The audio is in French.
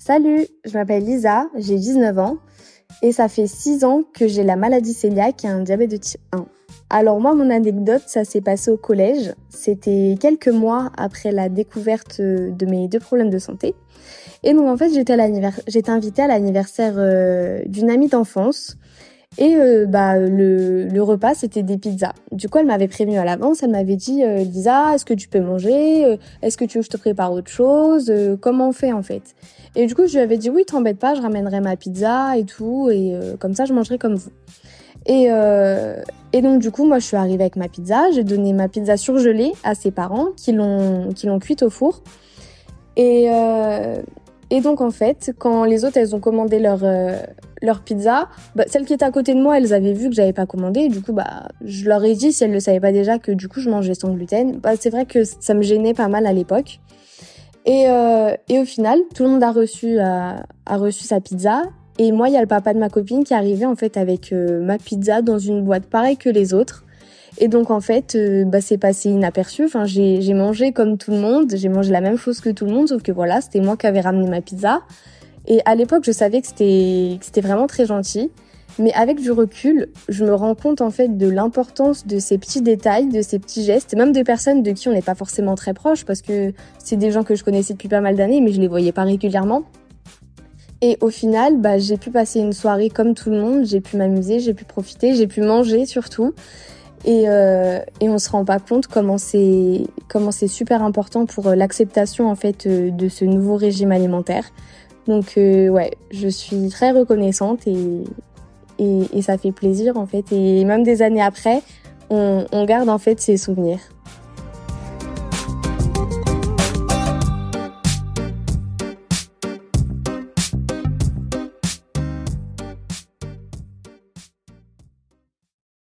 Salut, je m'appelle Lisa, j'ai 19 ans et ça fait 6 ans que j'ai la maladie cœliaque et un diabète de type 1. Alors moi, mon anecdote, ça s'est passé au collège. C'était quelques mois après la découverte de mes 2 problèmes de santé. Et donc en fait, j'étais invitée à l'anniversaire d'une amie d'enfance. Et le repas, c'était des pizzas. Du coup, elle m'avait prévenue à l'avance. Elle m'avait dit Lisa, est-ce que tu peux manger? Est-ce que tu veux que je te prépare autre chose? Comment on fait en fait? Et du coup, je lui avais dit oui, t'embête pas, je ramènerai ma pizza et tout. Et comme ça, je mangerai comme vous. Et donc du coup, moi, je suis arrivée avec ma pizza. J'ai donné ma pizza surgelée à ses parents qui l'ont cuite au four. Et donc en fait, quand les autres elles ont commandé leur pizza, celles qui étaient à côté de moi, elles avaient vu que j'avais pas commandé. Et du coup, je leur ai dit, si elles le savaient pas déjà, que du coup je mangeais sans gluten. C'est vrai que ça me gênait pas mal à l'époque. Et au final, tout le monde a reçu sa pizza. Et moi, il y a le papa de ma copine qui est arrivé en fait avec ma pizza dans une boîte pareille que les autres. Et donc en fait, c'est passé inaperçu. Enfin, j'ai mangé comme tout le monde, j'ai mangé la même chose que tout le monde, sauf que voilà, c'était moi qui avais ramené ma pizza. Et à l'époque, je savais que c'était vraiment très gentil. Mais avec du recul, je me rends compte en fait de l'importance de ces petits détails, de ces petits gestes, même de personnes de qui on n'est pas forcément très proche, parce que c'est des gens que je connaissais depuis pas mal d'années, mais je les voyais pas régulièrement. Et au final, j'ai pu passer une soirée comme tout le monde, j'ai pu m'amuser, j'ai pu profiter, j'ai pu manger surtout. Et on se rend pas compte comment c'est super important pour l'acceptation en fait de ce nouveau régime alimentaire. Donc je suis très reconnaissante et ça fait plaisir en fait. Et même des années après, on garde en fait ces souvenirs.